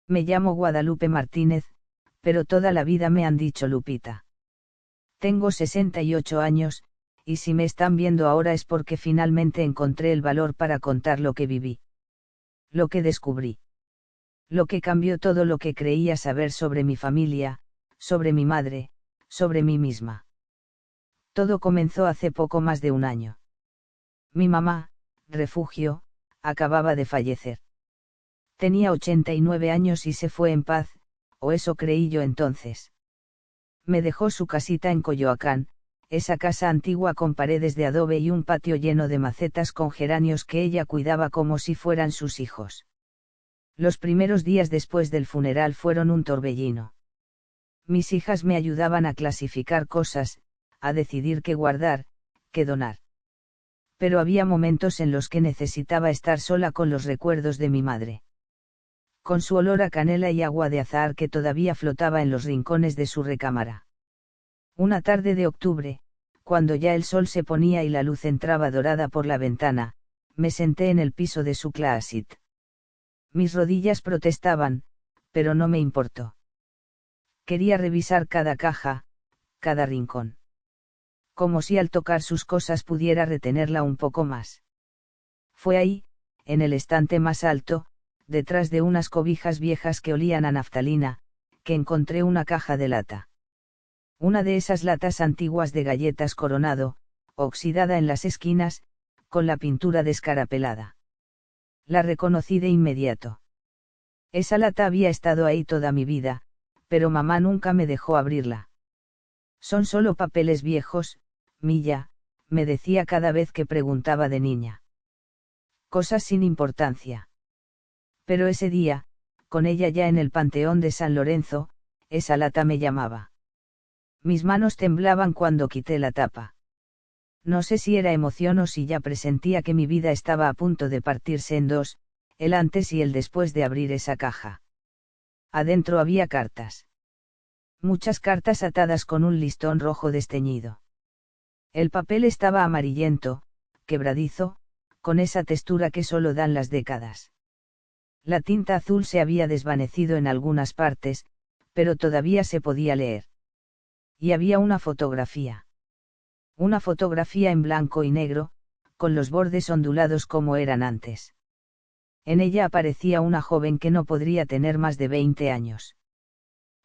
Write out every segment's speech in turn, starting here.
Me llamo Guadalupe Martínez, pero toda la vida me han dicho Lupita. Tengo 68 años, y si me están viendo ahora es porque finalmente encontré el valor para contar lo que viví. Lo que descubrí. Lo que cambió todo lo que creía saber sobre mi familia, sobre mi madre, sobre mí misma. Todo comenzó hace poco más de un año. Mi mamá, Refugio, acababa de fallecer. Tenía 89 años y se fue en paz, o eso creí yo entonces. Me dejó su casita en Coyoacán, esa casa antigua con paredes de adobe y un patio lleno de macetas con geranios que ella cuidaba como si fueran sus hijos. Los primeros días después del funeral fueron un torbellino. Mis hijas me ayudaban a clasificar cosas, a decidir qué guardar, qué donar. Pero había momentos en los que necesitaba estar sola con los recuerdos de mi madre. Con su olor a canela y agua de azahar que todavía flotaba en los rincones de su recámara. Una tarde de octubre, cuando ya el sol se ponía y la luz entraba dorada por la ventana, me senté en el piso de su closet. Mis rodillas protestaban, pero no me importó. Quería revisar cada caja, cada rincón. Como si al tocar sus cosas pudiera retenerla un poco más. Fue ahí, en el estante más alto, detrás de unas cobijas viejas que olían a naftalina, que encontré una caja de lata. Una de esas latas antiguas de galletas Coronado, oxidada en las esquinas, con la pintura descarapelada. La reconocí de inmediato. Esa lata había estado ahí toda mi vida, pero mamá nunca me dejó abrirla. Son solo papeles viejos, Milla, me decía cada vez que preguntaba de niña. Cosas sin importancia. Pero ese día, con ella ya en el Panteón de San Lorenzo, esa lata me llamaba. Mis manos temblaban cuando quité la tapa. No sé si era emoción o si ya presentía que mi vida estaba a punto de partirse en dos, el antes y el después de abrir esa caja. Adentro había cartas. Muchas cartas atadas con un listón rojo desteñido. El papel estaba amarillento, quebradizo, con esa textura que solo dan las décadas. La tinta azul se había desvanecido en algunas partes, pero todavía se podía leer. Y había una fotografía. Una fotografía en blanco y negro, con los bordes ondulados como eran antes. En ella aparecía una joven que no podría tener más de 20 años.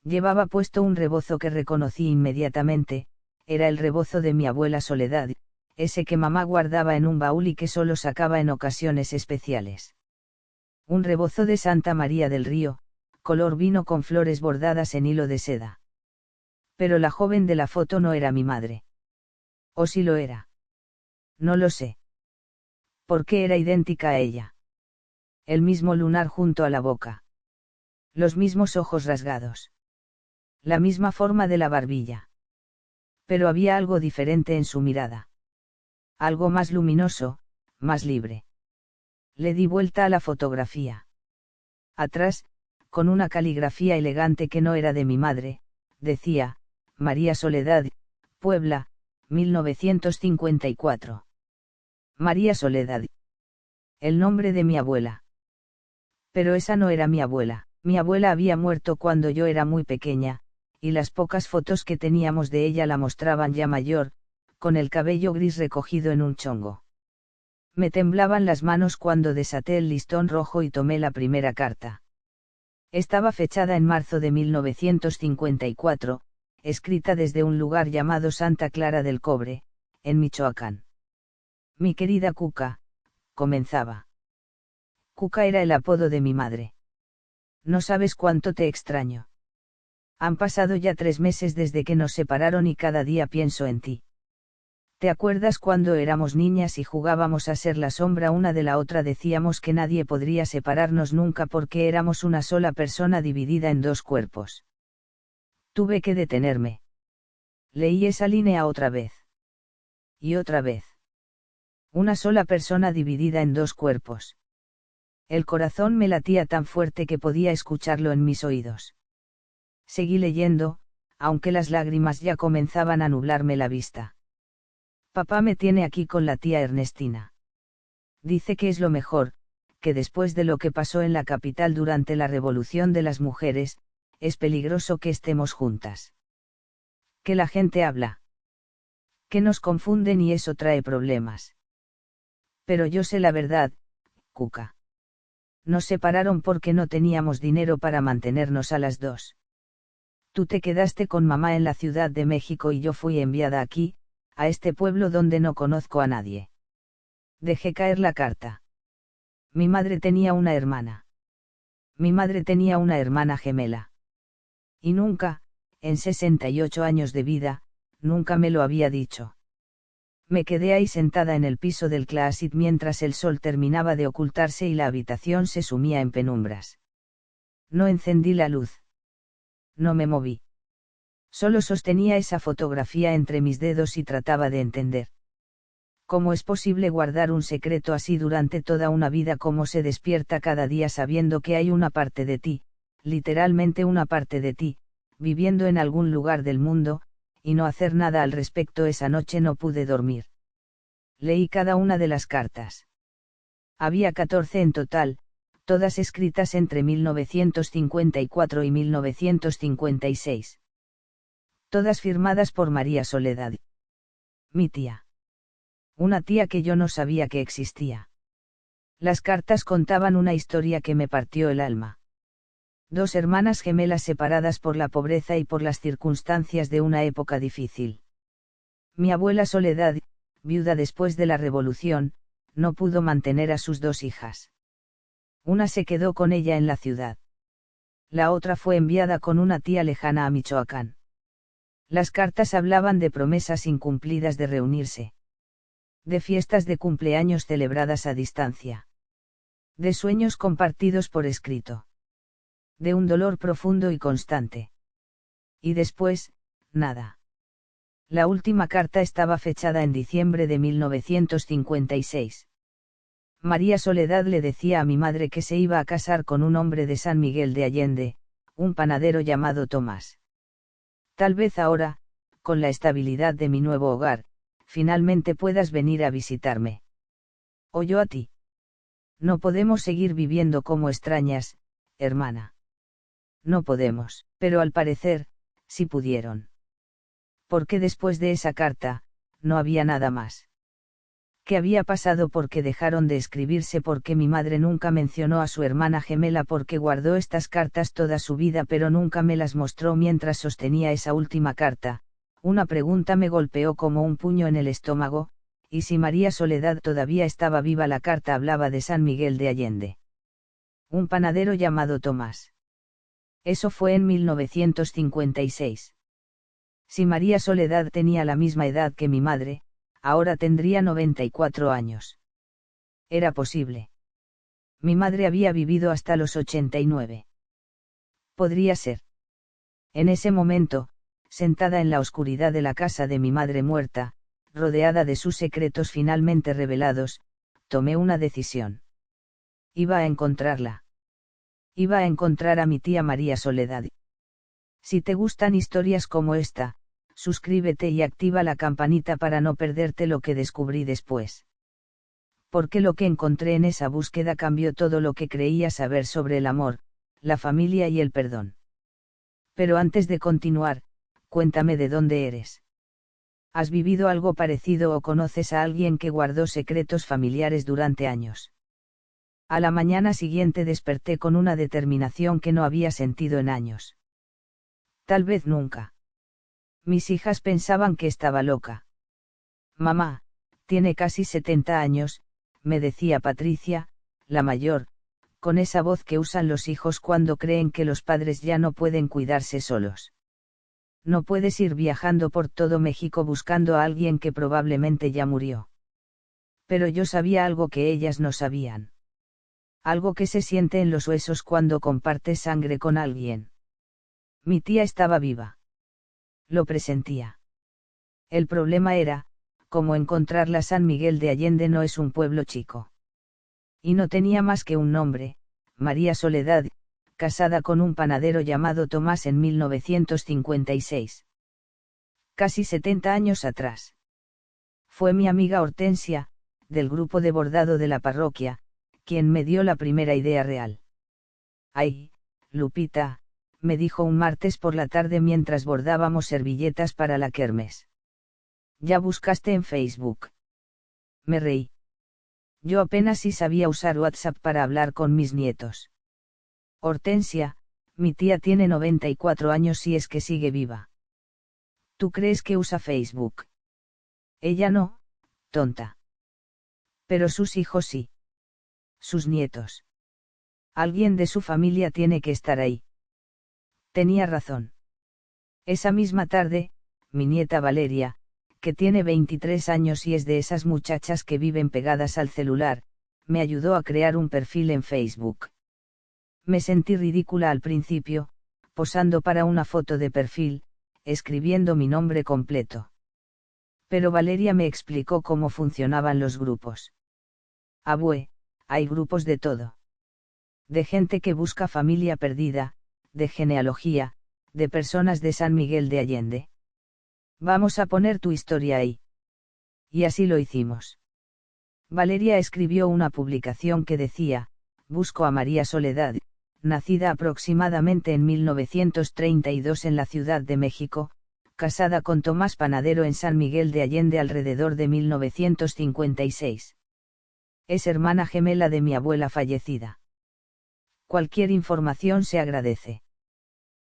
Llevaba puesto un rebozo que reconocí inmediatamente, era el rebozo de mi abuela Soledad, ese que mamá guardaba en un baúl y que solo sacaba en ocasiones especiales. Un rebozo de Santa María del Río, color vino con flores bordadas en hilo de seda. Pero la joven de la foto no era mi madre. ¿O si lo era? No lo sé. ¿Por qué era idéntica a ella? El mismo lunar junto a la boca. Los mismos ojos rasgados. La misma forma de la barbilla. Pero había algo diferente en su mirada. Algo más luminoso, más libre. Le di vuelta a la fotografía. Atrás, con una caligrafía elegante que no era de mi madre, decía, María Soledad, Puebla, 1954. María Soledad. El nombre de mi abuela. Pero esa no era mi abuela. Mi abuela había muerto cuando yo era muy pequeña, y las pocas fotos que teníamos de ella la mostraban ya mayor, con el cabello gris recogido en un chongo. Me temblaban las manos cuando desaté el listón rojo y tomé la primera carta. Estaba fechada en marzo de 1954, escrita desde un lugar llamado Santa Clara del Cobre, en Michoacán. Mi querida Cuca, comenzaba. Cuca era el apodo de mi madre. No sabes cuánto te extraño. Han pasado ya 3 meses desde que nos separaron y cada día pienso en ti. ¿Te acuerdas cuando éramos niñas y jugábamos a ser la sombra una de la otra? Decíamos que nadie podría separarnos nunca porque éramos una sola persona dividida en 2 cuerpos. Tuve que detenerme. Leí esa línea otra vez. Y otra vez. Una sola persona dividida en 2 cuerpos. El corazón me latía tan fuerte que podía escucharlo en mis oídos. Seguí leyendo, aunque las lágrimas ya comenzaban a nublarme la vista. Papá me tiene aquí con la tía Ernestina. Dice que es lo mejor, que después de lo que pasó en la capital durante la Revolución de las Mujeres, es peligroso que estemos juntas. Que la gente habla. Que nos confunden y eso trae problemas. Pero yo sé la verdad, Cuca. Nos separaron porque no teníamos dinero para mantenernos a las dos. Tú te quedaste con mamá en la Ciudad de México y yo fui enviada aquí, a este pueblo donde no conozco a nadie. Dejé caer la carta. Mi madre tenía una hermana. Mi madre tenía una hermana gemela. Y nunca, en 68 años de vida, nunca me lo había dicho. Me quedé ahí sentada en el piso del closet mientras el sol terminaba de ocultarse y la habitación se sumía en penumbras. No encendí la luz. No me moví. Solo sostenía esa fotografía entre mis dedos y trataba de entender. ¿Cómo es posible guardar un secreto así durante toda una vida? ¿Cómo se despierta cada día sabiendo que hay una parte de ti, literalmente una parte de ti, viviendo en algún lugar del mundo, y no hacer nada al respecto? Esa noche no pude dormir. Leí cada una de las cartas. Había 14 en total, todas escritas entre 1954 y 1956. Todas firmadas por María Soledad. Mi tía. Una tía que yo no sabía que existía. Las cartas contaban una historia que me partió el alma. Dos hermanas gemelas separadas por la pobreza y por las circunstancias de una época difícil. Mi abuela Soledad, viuda después de la Revolución, no pudo mantener a sus dos hijas. Una se quedó con ella en la ciudad. La otra fue enviada con una tía lejana a Michoacán. Las cartas hablaban de promesas incumplidas de reunirse. De fiestas de cumpleaños celebradas a distancia. De sueños compartidos por escrito. De un dolor profundo y constante. Y después, nada. La última carta estaba fechada en diciembre de 1956. María Soledad le decía a mi madre que se iba a casar con un hombre de San Miguel de Allende, un panadero llamado Tomás. Tal vez ahora, con la estabilidad de mi nuevo hogar, finalmente puedas venir a visitarme. O yo a ti. No podemos seguir viviendo como extrañas, hermana. No podemos, pero al parecer, sí pudieron. Porque después de esa carta, no había nada más. ¿Qué había pasado? Porque dejaron de escribirse? Porque mi madre nunca mencionó a su hermana gemela? Porque guardó estas cartas toda su vida pero nunca me las mostró mientras sostenía esa última carta? Una pregunta me golpeó como un puño en el estómago, y si María Soledad todavía estaba viva. La carta hablaba de San Miguel de Allende. Un panadero llamado Tomás. Eso fue en 1956. Si María Soledad tenía la misma edad que mi madre, ahora tendría 94 años. Era posible. Mi madre había vivido hasta los 89. Podría ser. En ese momento, sentada en la oscuridad de la casa de mi madre muerta, rodeada de sus secretos finalmente revelados, tomé una decisión. Iba a encontrarla. Iba a encontrar a mi tía María Soledad. Si te gustan historias como esta, suscríbete y activa la campanita para no perderte lo que descubrí después. Porque lo que encontré en esa búsqueda cambió todo lo que creía saber sobre el amor, la familia y el perdón. Pero antes de continuar, cuéntame de dónde eres. ¿Has vivido algo parecido o conoces a alguien que guardó secretos familiares durante años? A la mañana siguiente desperté con una determinación que no había sentido en años. Tal vez nunca. Mis hijas pensaban que estaba loca. Mamá, tiene casi 70 años, me decía Patricia, la mayor, con esa voz que usan los hijos cuando creen que los padres ya no pueden cuidarse solos. No puedes ir viajando por todo México buscando a alguien que probablemente ya murió. Pero yo sabía algo que ellas no sabían. Algo que se siente en los huesos cuando compartes sangre con alguien. Mi tía estaba viva. Lo presentía. El problema era, cómo encontrarla. San Miguel de Allende no es un pueblo chico. Y no tenía más que un nombre, María Soledad, casada con un panadero llamado Tomás en 1956. Casi 70 años atrás. Fue mi amiga Hortensia, del grupo de bordado de la parroquia, quien me dio la primera idea real. Ay, Lupita, me dijo un martes por la tarde mientras bordábamos servilletas para la kermés. ¿Ya buscaste en Facebook? Me reí. Yo apenas si sabía usar WhatsApp para hablar con mis nietos. Hortensia, mi tía tiene 94 años y es que sigue viva. ¿Tú crees que usa Facebook? Ella no, tonta. Pero sus hijos sí. Sus nietos. Alguien de su familia tiene que estar ahí. Tenía razón. Esa misma tarde, mi nieta Valeria, que tiene 23 años y es de esas muchachas que viven pegadas al celular, me ayudó a crear un perfil en Facebook. Me sentí ridícula al principio, posando para una foto de perfil, escribiendo mi nombre completo. Pero Valeria me explicó cómo funcionaban los grupos. Abue, hay grupos de todo. De gente que busca familia perdida, de genealogía, de personas de San Miguel de Allende. Vamos a poner tu historia ahí. Y así lo hicimos. Valeria escribió una publicación que decía, busco a María Soledad, nacida aproximadamente en 1932 en la Ciudad de México, casada con Tomás Panadero en San Miguel de Allende alrededor de 1956. Es hermana gemela de mi abuela fallecida. Cualquier información se agradece.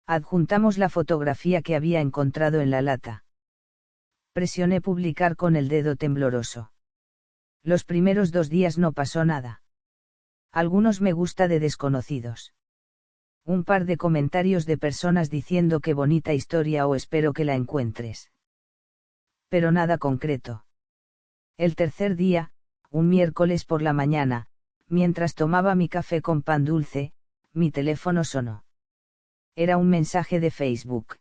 Adjuntamos la fotografía que había encontrado en la lata. Presioné publicar con el dedo tembloroso. Los primeros 2 días no pasó nada. Algunos me gusta de desconocidos. Un par de comentarios de personas diciendo qué bonita historia o espero que la encuentres. Pero nada concreto. El tercer día, un miércoles por la mañana, mientras tomaba mi café con pan dulce, mi teléfono sonó. Era un mensaje de Facebook.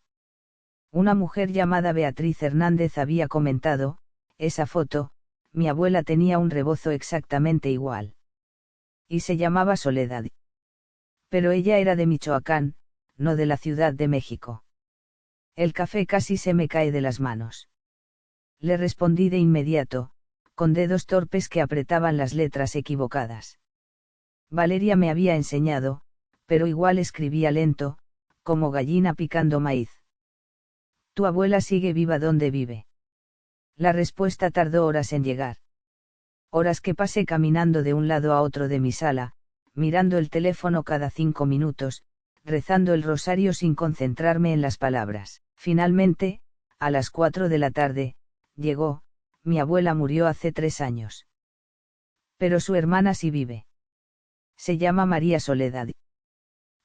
Una mujer llamada Beatriz Hernández había comentado, esa foto, mi abuela tenía un rebozo exactamente igual. Y se llamaba Soledad. Pero ella era de Michoacán, no de la Ciudad de México. El café casi se me cae de las manos. Le respondí de inmediato, con dedos torpes que apretaban las letras equivocadas. Valeria me había enseñado, pero igual escribía lento, como gallina picando maíz. ¿Tu abuela sigue viva donde vive? La respuesta tardó horas en llegar. Horas que pasé caminando de un lado a otro de mi sala, mirando el teléfono cada 5 minutos, rezando el rosario sin concentrarme en las palabras. Finalmente, a las 4 de la tarde, llegó, mi abuela murió hace 3 años. Pero su hermana sí vive. Se llama María Soledad.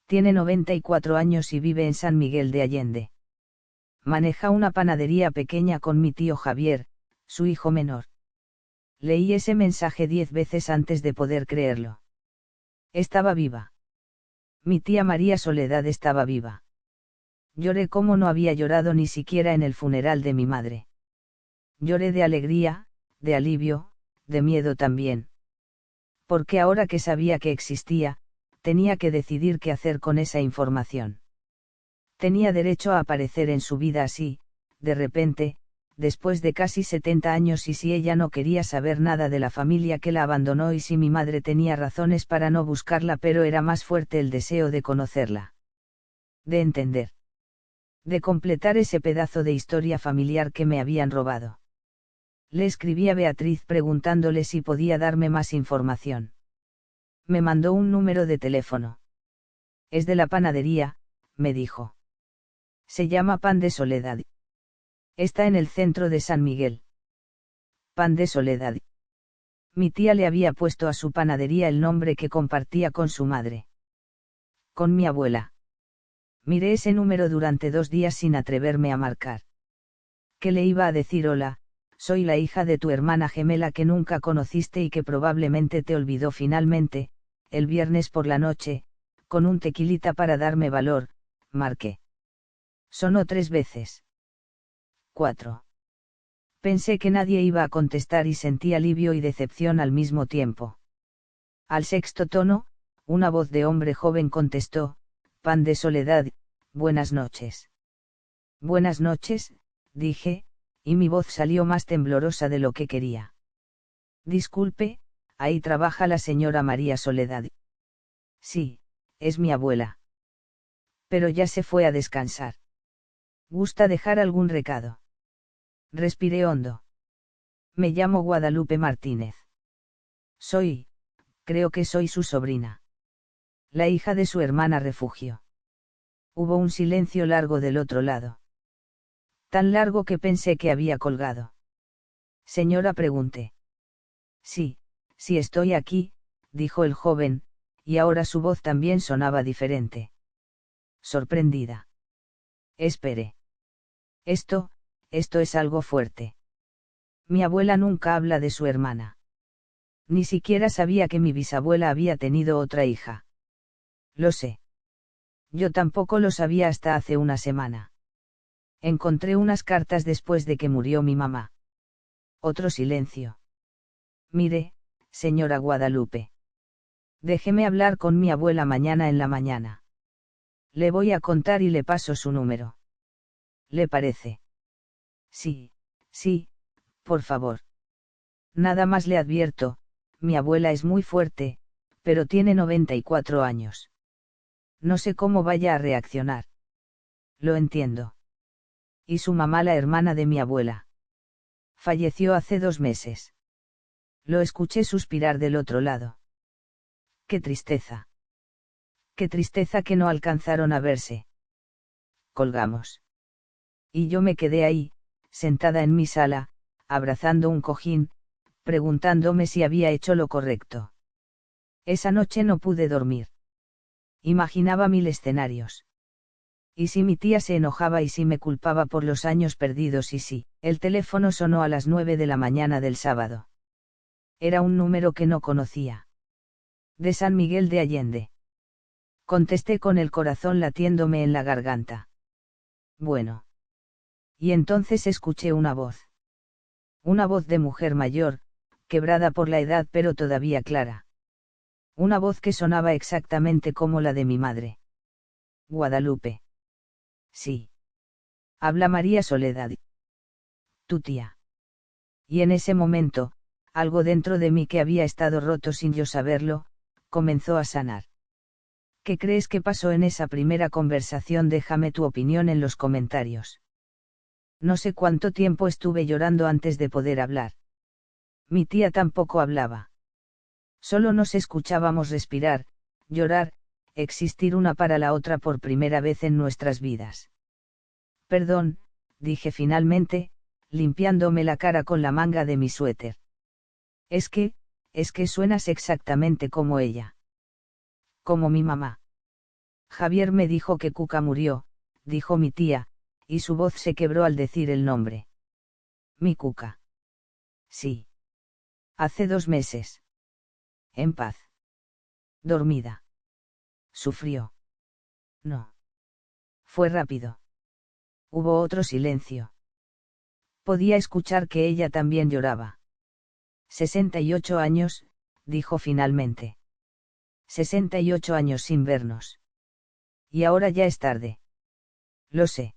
Tiene 94 años y vive en San Miguel de Allende. Maneja una panadería pequeña con mi tío Javier, su hijo menor. Leí ese mensaje 10 veces antes de poder creerlo. Estaba viva. Mi tía María Soledad estaba viva. Lloré como no había llorado ni siquiera en el funeral de mi madre. Lloré de alegría, de alivio, de miedo también. Porque ahora que sabía que existía, tenía que decidir qué hacer con esa información. Tenía derecho a aparecer en su vida así, de repente, después de casi 70 años y si ella no quería saber nada de la familia que la abandonó y si mi madre tenía razones para no buscarla pero era más fuerte el deseo de conocerla. De entender. De completar ese pedazo de historia familiar que me habían robado. Le escribí a Beatriz preguntándole si podía darme más información. Me mandó un número de teléfono. Es de la panadería, me dijo. Se llama Pan de Soledad. Está en el centro de San Miguel. Pan de Soledad. Mi tía le había puesto a su panadería el nombre que compartía con su madre. Con mi abuela. Miré ese número durante 2 días sin atreverme a marcar. ¿Qué le iba a decir? Hola, soy la hija de tu hermana gemela que nunca conociste y que probablemente te olvidó finalmente, el viernes por la noche, con un tequilita para darme valor, marqué. Sonó 3 veces. 4. Pensé que nadie iba a contestar y sentí alivio y decepción al mismo tiempo. Al 6.º tono, una voz de hombre joven contestó, Pan de Soledad, buenas noches. Buenas noches, dije, y mi voz salió más temblorosa de lo que quería. Disculpe, ahí trabaja la señora María Soledad. Sí, es mi abuela. Pero ya se fue a descansar. ¿Gusta dejar algún recado? Respiré hondo. Me llamo Guadalupe Martínez. Creo que soy su sobrina. La hija de su hermana Refugio. Hubo un silencio largo del otro lado. Tan largo que pensé que había colgado. Señora, pregunté. Sí, sí estoy aquí, dijo el joven, y ahora su voz también sonaba diferente. Sorprendida. Espere. Esto es algo fuerte. Mi abuela nunca habla de su hermana. Ni siquiera sabía que mi bisabuela había tenido otra hija. Lo sé. Yo tampoco lo sabía hasta hace una semana. Encontré unas cartas después de que murió mi mamá. Otro silencio. Mire, señora Guadalupe. Déjeme hablar con mi abuela mañana en la mañana. Le voy a contar y le paso su número. ¿Le parece? Sí, por favor. Nada más le advierto, mi abuela es muy fuerte, pero tiene 94 años. No sé cómo vaya a reaccionar. Lo entiendo. ¿Y su mamá, la hermana de mi abuela? Falleció hace 2 meses. Lo escuché suspirar del otro lado. Qué tristeza. Qué tristeza que no alcanzaron a verse. Colgamos. Y yo me quedé ahí, sentada en mi sala, abrazando un cojín, preguntándome si había hecho lo correcto. Esa noche no pude dormir. Imaginaba 1000 escenarios. ¿Y si mi tía se enojaba y si me culpaba por los años perdidos y si? El teléfono sonó a las 9 de la mañana del sábado. Era un número que no conocía. De San Miguel de Allende. Contesté con el corazón latiéndome en la garganta. Bueno. Y entonces escuché una voz. Una voz de mujer mayor, quebrada por la edad pero todavía clara. Una voz que sonaba exactamente como la de mi madre. Guadalupe. Sí. Habla María Soledad. Tu tía. Y en ese momento, algo dentro de mí que había estado roto sin yo saberlo, comenzó a sanar. ¿Qué crees que pasó en esa primera conversación? Déjame tu opinión en los comentarios. No sé cuánto tiempo estuve llorando antes de poder hablar. Mi tía tampoco hablaba. Solo nos escuchábamos respirar, llorar, existir una para la otra por primera vez en nuestras vidas. Perdón, dije finalmente, limpiándome la cara con la manga de mi suéter. Es que suenas exactamente como ella. Como mi mamá. Javier me dijo que Cuca murió, dijo mi tía, y su voz se quebró al decir el nombre. Mi Cuca. Sí. Hace 2 meses. En paz. Dormida. Sufrió. No. Fue rápido. Hubo otro silencio. Podía escuchar que ella también lloraba. 68 años, dijo finalmente. 68 años sin vernos. Y ahora ya es tarde. Lo sé.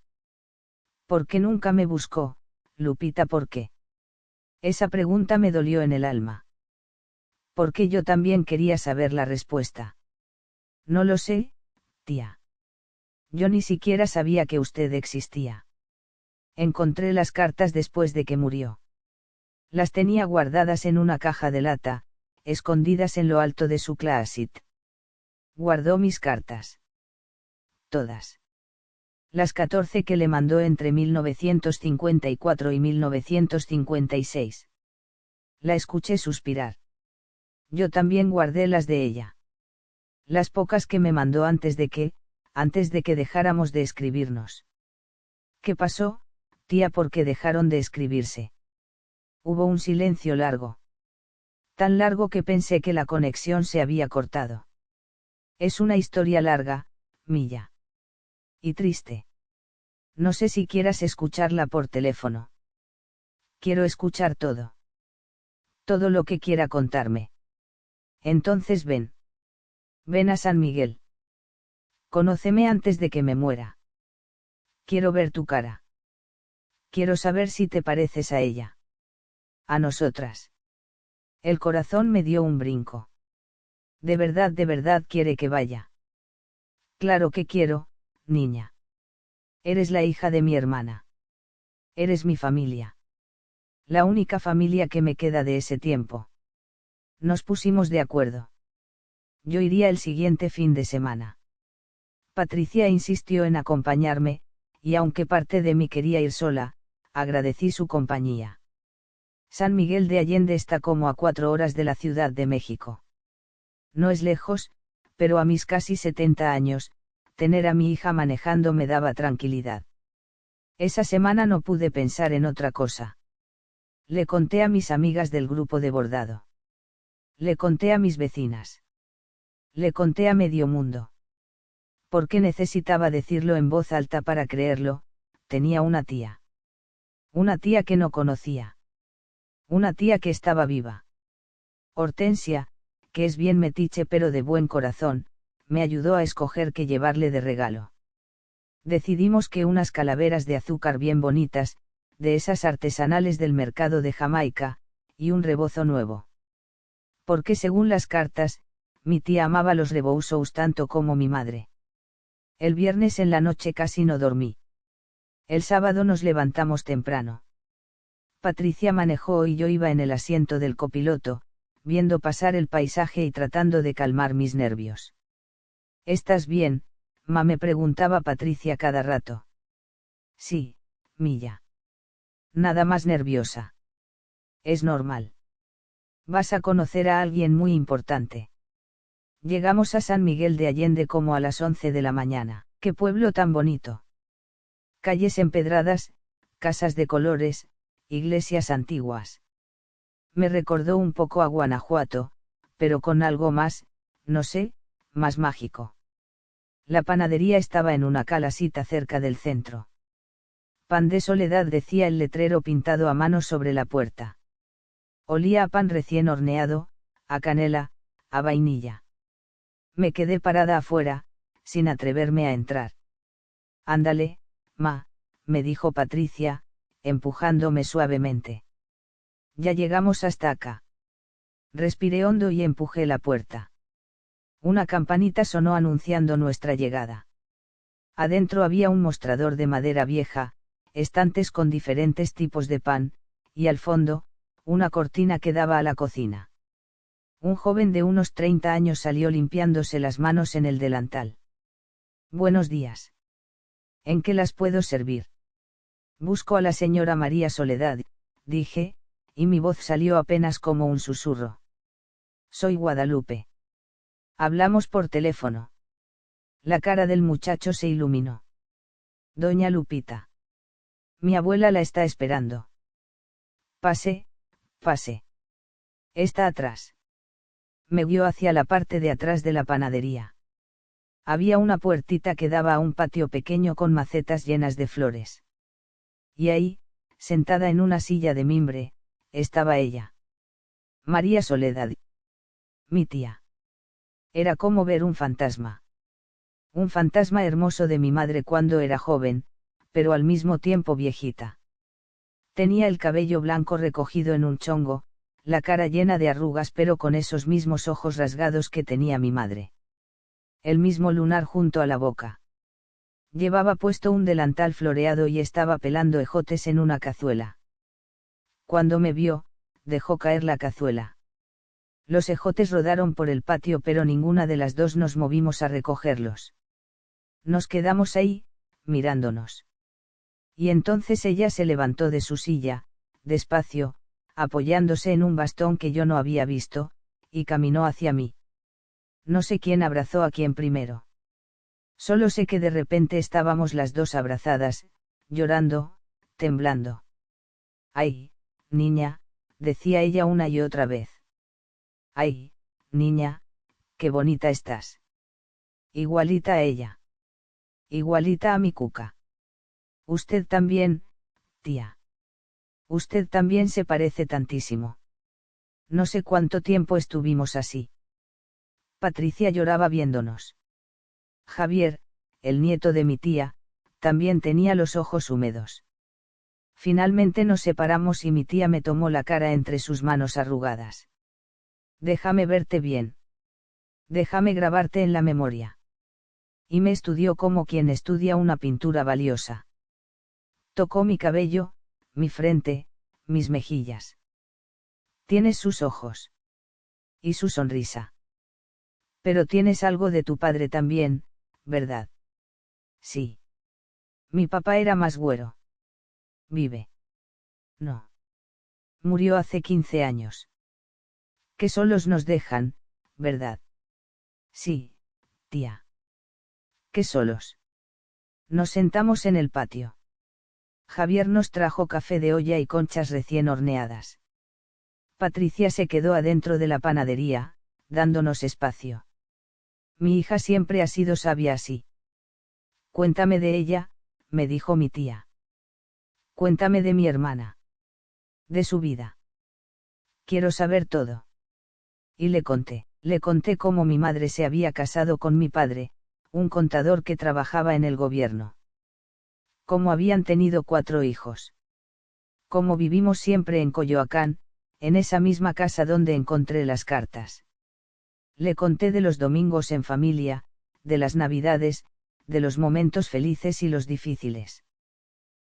¿Por qué nunca me buscó, Lupita? ¿Por qué? Esa pregunta me dolió en el alma. Porque yo también quería saber la respuesta. No lo sé, tía. Yo ni siquiera sabía que usted existía. Encontré las cartas después de que murió. Las tenía guardadas en una caja de lata, escondidas en lo alto de su closet. Guardó mis cartas. Todas. Las 14 que le mandó entre 1954 y 1956. La escuché suspirar. Yo también guardé las de ella. Las pocas que me mandó antes de que dejáramos de escribirnos. ¿Qué pasó, tía? ¿Por qué dejaron de escribirse? Hubo un silencio largo. Tan largo que pensé que la conexión se había cortado. Es una historia larga, Milla. Y triste. No sé si quieras escucharla por teléfono. Quiero escuchar todo. Todo lo que quiera contarme. Entonces ven. Ven a San Miguel. Conóceme antes de que me muera. Quiero ver tu cara. Quiero saber si te pareces a ella. A nosotras. El corazón me dio un brinco. De verdad quiere que vaya. Claro que quiero, niña. Eres la hija de mi hermana. Eres mi familia. La única familia que me queda de ese tiempo. Nos pusimos de acuerdo. Yo iría el siguiente fin de semana. Patricia insistió en acompañarme, y aunque parte de mí quería ir sola, agradecí su compañía. San Miguel de Allende está como a 4 horas de la Ciudad de México. No es lejos, pero a mis casi 70 años, tener a mi hija manejando me daba tranquilidad. Esa semana no pude pensar en otra cosa. Le conté a mis amigas del grupo de bordado. Le conté a mis vecinas. Le conté a medio mundo. ¿Por qué necesitaba decirlo en voz alta para creerlo? Tenía una tía. Una tía que no conocía. Una tía que estaba viva. Hortensia, que es bien metiche pero de buen corazón, me ayudó a escoger qué llevarle de regalo. Decidimos que unas calaveras de azúcar bien bonitas, de esas artesanales del mercado de Jamaica, y un rebozo nuevo. Porque según las cartas, mi tía amaba los rebozos tanto como mi madre. El viernes en la noche casi no dormí. El sábado nos levantamos temprano. Patricia manejó y yo iba en el asiento del copiloto, viendo pasar el paisaje y tratando de calmar mis nervios. ¿Estás bien, ma?, me preguntaba Patricia cada rato. Sí, Milla. Nada más nerviosa. Es normal. Vas a conocer a alguien muy importante. Llegamos a San Miguel de Allende como a las 11 de la mañana. ¡Qué pueblo tan bonito! Calles empedradas, casas de colores, iglesias antiguas. Me recordó un poco a Guanajuato, pero con algo más, no sé, más mágico. La panadería estaba en una calasita cerca del centro. Pan de Soledad, decía el letrero pintado a mano sobre la puerta. Olía a pan recién horneado, a canela, a vainilla. Me quedé parada afuera, sin atreverme a entrar. Ándale, ma, me dijo Patricia, empujándome suavemente. Ya llegamos hasta acá. Respiré hondo y empujé la puerta. Una campanita sonó anunciando nuestra llegada. Adentro había un mostrador de madera vieja, estantes con diferentes tipos de pan, y al fondo, una cortina que daba a la cocina. Un joven de unos 30 años salió limpiándose las manos en el delantal. Buenos días. ¿En qué las puedo servir? Busco a la señora María Soledad, dije, y mi voz salió apenas como un susurro. Soy Guadalupe. Hablamos por teléfono. La cara del muchacho se iluminó. Doña Lupita. Mi abuela la está esperando. Pase, pase. Está atrás. Me guió hacia la parte de atrás de la panadería. Había una puertita que daba a un patio pequeño con macetas llenas de flores. Y ahí, sentada en una silla de mimbre, estaba ella. María Soledad. Mi tía. Era como ver un fantasma. Un fantasma hermoso de mi madre cuando era joven, pero al mismo tiempo viejita. Tenía el cabello blanco recogido en un chongo, la cara llena de arrugas pero con esos mismos ojos rasgados que tenía mi madre. El mismo lunar junto a la boca. Llevaba puesto un delantal floreado y estaba pelando ejotes en una cazuela. Cuando me vio, dejó caer la cazuela. Los ejotes rodaron por el patio pero ninguna de las dos nos movimos a recogerlos. Nos quedamos ahí, mirándonos. Y entonces ella se levantó de su silla, despacio, apoyándose en un bastón que yo no había visto, y caminó hacia mí. No sé quién abrazó a quién primero. Solo sé que de repente estábamos las dos abrazadas, llorando, temblando. ¡Ay, niña!, decía ella una y otra vez. ¡Ay, niña, qué bonita estás! Igualita a ella. Igualita a mi Cuca. Usted también, tía. Usted también se parece tantísimo. No sé cuánto tiempo estuvimos así. Patricia lloraba viéndonos. Javier, el nieto de mi tía, también tenía los ojos húmedos. Finalmente nos separamos y mi tía me tomó la cara entre sus manos arrugadas. Déjame verte bien. Déjame grabarte en la memoria. Y me estudió como quien estudia una pintura valiosa. Tocó mi cabello, mi frente, mis mejillas. Tienes sus ojos. Y su sonrisa. Pero tienes algo de tu padre también, ¿verdad? Sí. Mi papá era más güero. Vive. No. Murió hace 15 años. Que solos nos dejan, ¿verdad? Sí, tía. Que solos. Nos sentamos en el patio. Javier nos trajo café de olla y conchas recién horneadas. Patricia se quedó adentro de la panadería, dándonos espacio. Mi hija siempre ha sido sabia así. Cuéntame de ella, me dijo mi tía. Cuéntame de mi hermana. De su vida. Quiero saber todo. Y le conté cómo mi madre se había casado con mi padre, un contador que trabajaba en el gobierno. Cómo habían tenido 4 hijos. Cómo vivimos siempre en Coyoacán, en esa misma casa donde encontré las cartas. Le conté de los domingos en familia, de las navidades, de los momentos felices y los difíciles.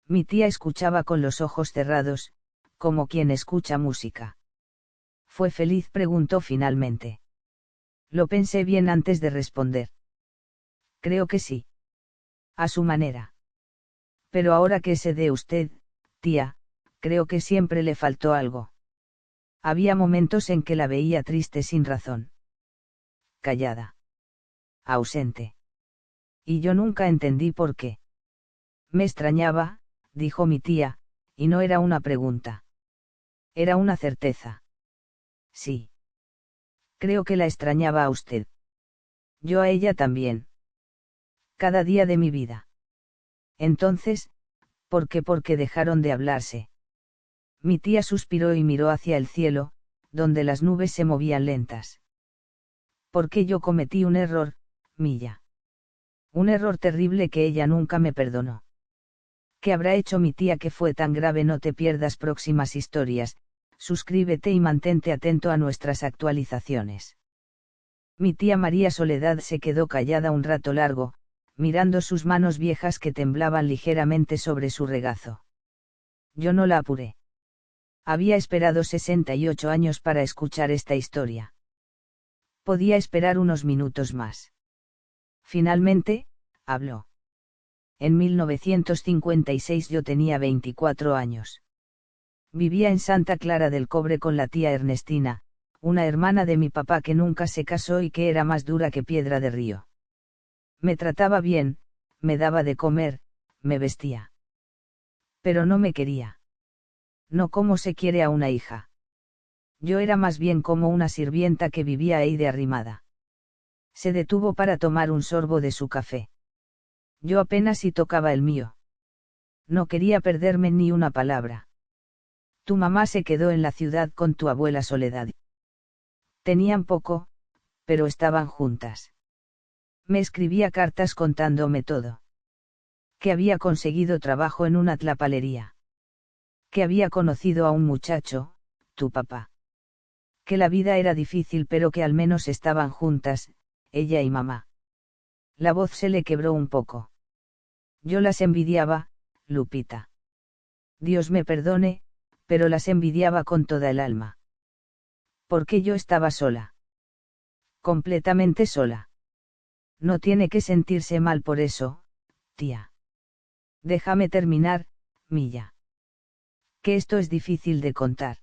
Mi tía escuchaba con los ojos cerrados, como quien escucha música. ¿Fue feliz?, preguntó finalmente. Lo pensé bien antes de responder. Creo que sí. A su manera. Pero ahora que sé de usted, tía, creo que siempre le faltó algo. Había momentos en que la veía triste sin razón. Callada. Ausente. Y yo nunca entendí por qué. Me extrañaba, dijo mi tía, y no era una pregunta. Era una certeza. Sí. Creo que la extrañaba a usted. Yo a ella también. Cada día de mi vida. Entonces, ¿por qué? Porque dejaron de hablarse. Mi tía suspiró y miró hacia el cielo, donde las nubes se movían lentas. Porque yo cometí un error, Milla. Un error terrible que ella nunca me perdonó. ¿Qué habrá hecho mi tía que fue tan grave? No te pierdas próximas historias, suscríbete y mantente atento a nuestras actualizaciones. Mi tía María Soledad se quedó callada un rato largo, mirando sus manos viejas que temblaban ligeramente sobre su regazo. Yo no la apuré. Había esperado 68 años para escuchar esta historia. Podía esperar unos minutos más. Finalmente, habló. En 1956 yo tenía 24 años. Vivía en Santa Clara del Cobre con la tía Ernestina, una hermana de mi papá que nunca se casó y que era más dura que piedra de río. Me trataba bien, me daba de comer, me vestía. Pero no me quería. No como se quiere a una hija. Yo era más bien como una sirvienta que vivía ahí de arrimada. Se detuvo para tomar un sorbo de su café. Yo apenas si tocaba el mío. No quería perderme ni una palabra. Tu mamá se quedó en la ciudad con tu abuela Soledad. Tenían poco, pero estaban juntas. Me escribía cartas contándome todo. Que había conseguido trabajo en una tlapalería. Que había conocido a un muchacho, tu papá. Que la vida era difícil pero que al menos estaban juntas, ella y mamá. La voz se le quebró un poco. Yo las envidiaba, Lupita. Dios me perdone, pero las envidiaba con toda el alma. Porque yo estaba sola. Completamente sola. No tiene que sentirse mal por eso, tía. Déjame terminar, Milla. Que esto es difícil de contar.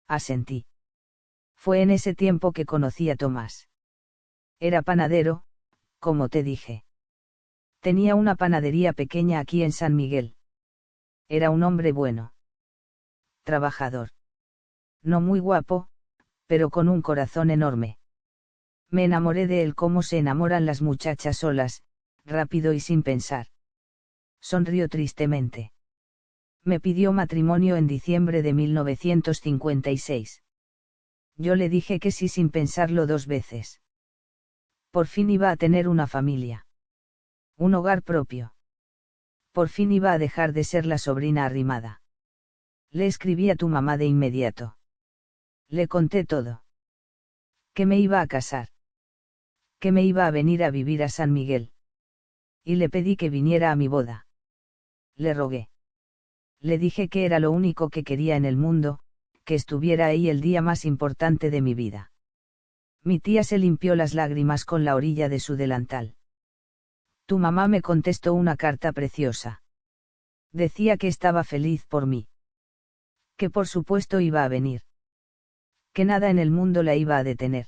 Asentí. Fue en ese tiempo que conocí a Tomás. Era panadero, como te dije. Tenía una panadería pequeña aquí en San Miguel. Era un hombre bueno. Trabajador. No muy guapo, pero con un corazón enorme. Me enamoré de él como se enamoran las muchachas solas, rápido y sin pensar. Sonrió tristemente. Me pidió matrimonio en diciembre de 1956. Yo le dije que sí sin pensarlo 2 veces. Por fin iba a tener una familia. Un hogar propio. Por fin iba a dejar de ser la sobrina arrimada. Le escribí a tu mamá de inmediato. Le conté todo. Que me iba a casar. Que me iba a venir a vivir a San Miguel. Y le pedí que viniera a mi boda. Le rogué. Le dije que era lo único que quería en el mundo, que estuviera ahí el día más importante de mi vida. Mi tía se limpió las lágrimas con la orilla de su delantal. Tu mamá me contestó una carta preciosa. Decía que estaba feliz por mí. Que por supuesto iba a venir. Que nada en el mundo la iba a detener.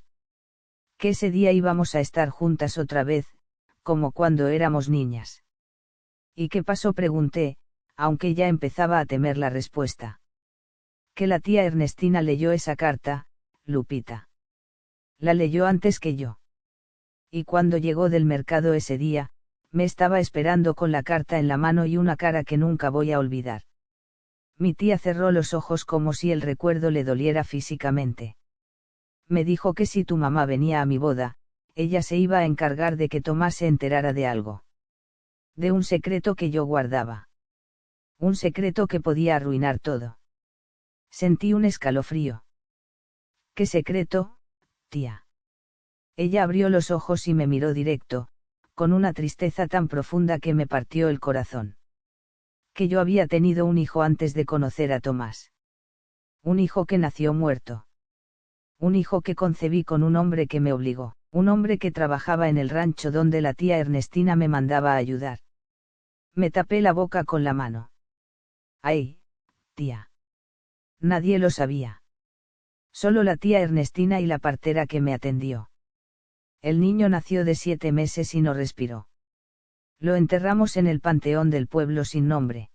Que ese día íbamos a estar juntas otra vez, como cuando éramos niñas. ¿Y qué pasó? Pregunté, aunque ya empezaba a temer la respuesta. Que la tía Ernestina leyó esa carta, Lupita. La leyó antes que yo. Y cuando llegó del mercado ese día, me estaba esperando con la carta en la mano y una cara que nunca voy a olvidar. Mi tía cerró los ojos como si el recuerdo le doliera físicamente. Me dijo que si tu mamá venía a mi boda, ella se iba a encargar de que Tomás se enterara de algo. De un secreto que yo guardaba. Un secreto que podía arruinar todo. Sentí un escalofrío. ¿Qué secreto, tía? Ella abrió los ojos y me miró directo, con una tristeza tan profunda que me partió el corazón. Que yo había tenido un hijo antes de conocer a Tomás. Un hijo que nació muerto. Un hijo que concebí con un hombre que me obligó, un hombre que trabajaba en el rancho donde la tía Ernestina me mandaba a ayudar. Me tapé la boca con la mano. ¡Ay, tía! Nadie lo sabía. Solo la tía Ernestina y la partera que me atendió. El niño nació de 7 meses y no respiró. Lo enterramos en el panteón del pueblo sin nombre.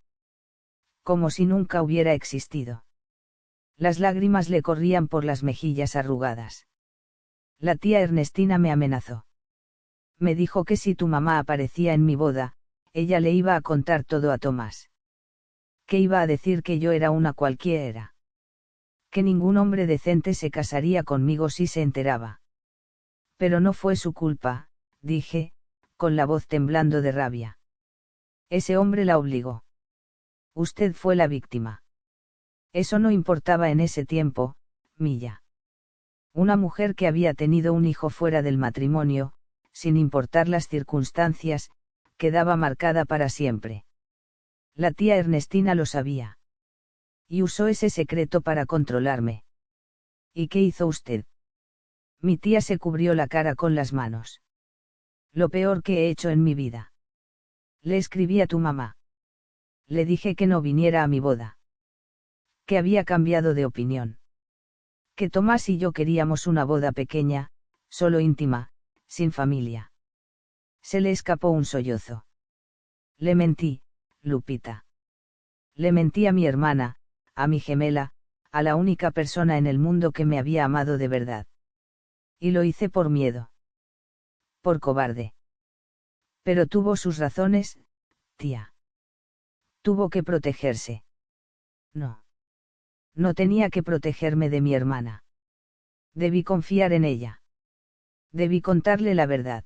Como si nunca hubiera existido. Las lágrimas le corrían por las mejillas arrugadas. La tía Ernestina me amenazó. Me dijo que si tu mamá aparecía en mi boda, ella le iba a contar todo a Tomás. Que iba a decir que yo era una cualquiera. Que ningún hombre decente se casaría conmigo si se enteraba. Pero no fue su culpa, dije, con la voz temblando de rabia. Ese hombre la obligó. Usted fue la víctima. Eso no importaba en ese tiempo, Milla. Una mujer que había tenido un hijo fuera del matrimonio, sin importar las circunstancias, quedaba marcada para siempre. La tía Ernestina lo sabía. Y usó ese secreto para controlarme. ¿Y qué hizo usted? Mi tía se cubrió la cara con las manos. Lo peor que he hecho en mi vida. Le escribí a tu mamá. Le dije que no viniera a mi boda. Que había cambiado de opinión. Que Tomás y yo queríamos una boda pequeña, solo íntima, sin familia. Se le escapó un sollozo. Le mentí, Lupita. Le mentí a mi hermana, a mi gemela, a la única persona en el mundo que me había amado de verdad. Y lo hice por miedo. Por cobarde. Pero tuvo sus razones, tía. Tuvo que protegerse. No. No tenía que protegerme de mi hermana. Debí confiar en ella. Debí contarle la verdad.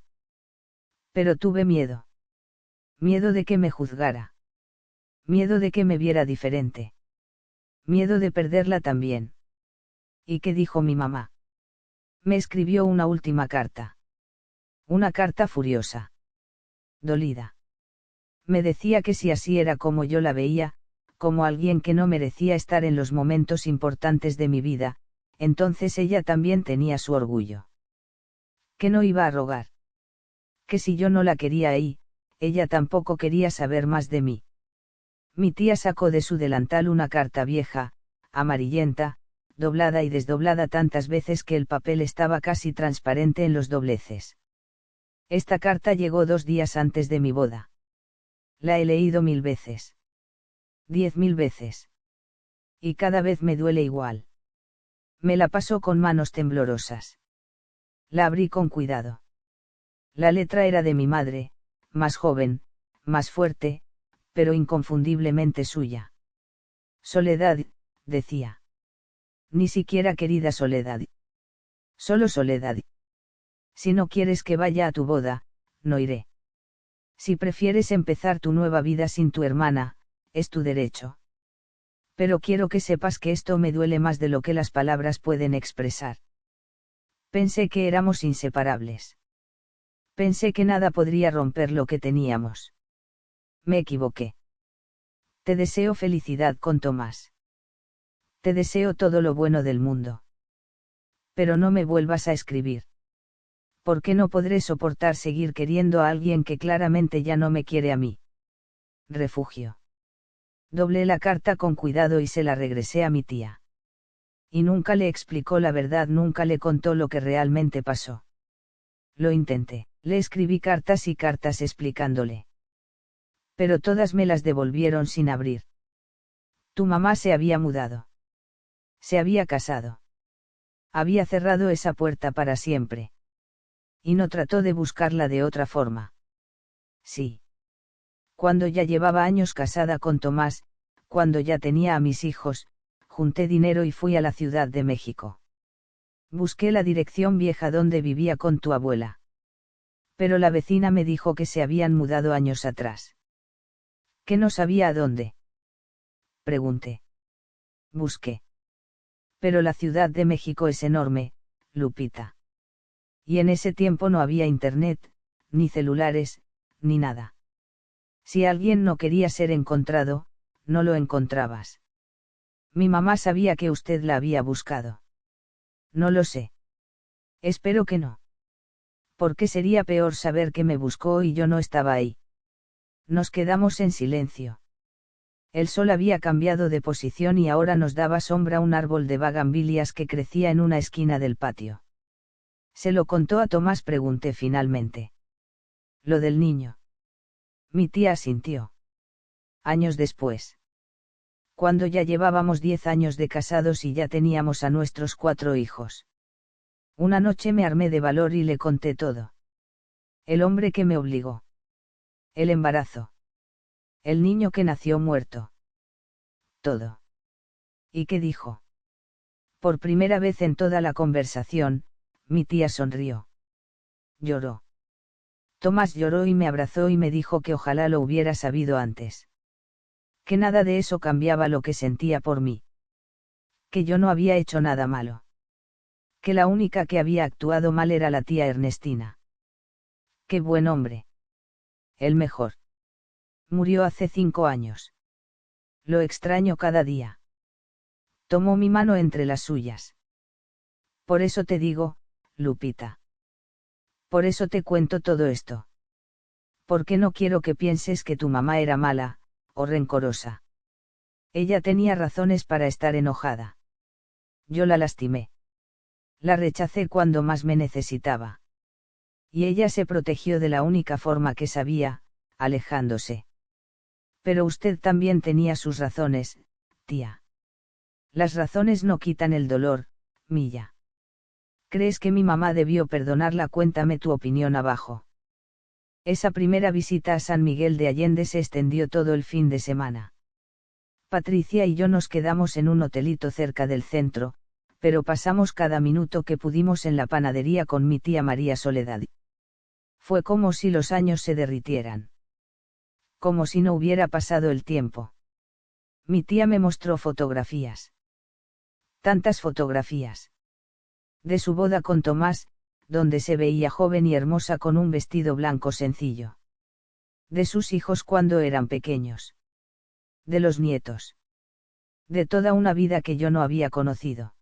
Pero tuve miedo. Miedo de que me juzgara. Miedo de que me viera diferente. Miedo de perderla también. ¿Y qué dijo mi mamá? Me escribió una última carta. Una carta furiosa. Dolida. Me decía que si así era como yo la veía, como alguien que no merecía estar en los momentos importantes de mi vida, entonces ella también tenía su orgullo. Que no iba a rogar. Que si yo no la quería ahí, ella tampoco quería saber más de mí. Mi tía sacó de su delantal una carta vieja, amarillenta, doblada y desdoblada tantas veces que el papel estaba casi transparente en los dobleces. Esta carta llegó 2 días antes de mi boda. La he leído 1000 veces. 10.000 veces. Y cada vez me duele igual. Me la pasó con manos temblorosas. La abrí con cuidado. La letra era de mi madre, más joven, más fuerte, pero inconfundiblemente suya. Soledad, decía. Ni siquiera querida Soledad. Solo Soledad. Si no quieres que vaya a tu boda, no iré. Si prefieres empezar tu nueva vida sin tu hermana, es tu derecho. Pero quiero que sepas que esto me duele más de lo que las palabras pueden expresar. Pensé que éramos inseparables. Pensé que nada podría romper lo que teníamos. Me equivoqué. Te deseo felicidad con Tomás. Te deseo todo lo bueno del mundo. Pero no me vuelvas a escribir. Porque no podré soportar seguir queriendo a alguien que claramente ya no me quiere a mí. Refugio. Doblé la carta con cuidado y se la regresé a mi tía. Y nunca le explicó la verdad, nunca le contó lo que realmente pasó. Lo intenté, le escribí cartas y cartas explicándole. Pero todas me las devolvieron sin abrir. Tu mamá se había mudado. Se había casado. Había cerrado esa puerta para siempre. Y no trató de buscarla de otra forma. Sí. Cuando ya llevaba años casada con Tomás, cuando ya tenía a mis hijos, junté dinero y fui a la Ciudad de México. Busqué la dirección vieja donde vivía con tu abuela. Pero la vecina me dijo que se habían mudado años atrás. Que no sabía a dónde. Pregunté. Busqué. Pero la Ciudad de México es enorme, Lupita. Y en ese tiempo no había internet, ni celulares, ni nada. Si alguien no quería ser encontrado, no lo encontrabas. Mi mamá sabía que usted la había buscado. No lo sé. Espero que no. Porque sería peor saber que me buscó y yo no estaba ahí. Nos quedamos en silencio. El sol había cambiado de posición y ahora nos daba sombra un árbol de bugambilias que crecía en una esquina del patio. ¿Se lo contó a Tomás?, pregunté finalmente. Lo del niño. Mi tía asintió. Años después. Cuando ya llevábamos 10 años de casados y ya teníamos a nuestros 4 hijos. Una noche me armé de valor y le conté todo. El hombre que me obligó. El embarazo. El niño que nació muerto. Todo. ¿Y qué dijo? Por primera vez en toda la conversación, mi tía sonrió. Lloró. Tomás lloró y me abrazó y me dijo que ojalá lo hubiera sabido antes. Que nada de eso cambiaba lo que sentía por mí. Que yo no había hecho nada malo. Que la única que había actuado mal era la tía Ernestina. Qué buen hombre. El mejor. Murió hace 5 años. Lo extraño cada día. Tomó mi mano entre las suyas. Por eso te digo, Lupita. Por eso te cuento todo esto. Porque no quiero que pienses que tu mamá era mala, o rencorosa. Ella tenía razones para estar enojada. Yo la lastimé. La rechacé cuando más me necesitaba. Y ella se protegió de la única forma que sabía, alejándose. Pero usted también tenía sus razones, tía. Las razones no quitan el dolor, Milla. ¿Crees que mi mamá debió perdonarla? Cuéntame tu opinión abajo. Esa primera visita a San Miguel de Allende se extendió todo el fin de semana. Patricia y yo nos quedamos en un hotelito cerca del centro, pero pasamos cada minuto que pudimos en la panadería con mi tía María Soledad. Fue como si los años se derritieran. Como si no hubiera pasado el tiempo. Mi tía me mostró fotografías. Tantas fotografías. De su boda con Tomás, donde se veía joven y hermosa con un vestido blanco sencillo. De sus hijos cuando eran pequeños. De los nietos. De toda una vida que yo no había conocido.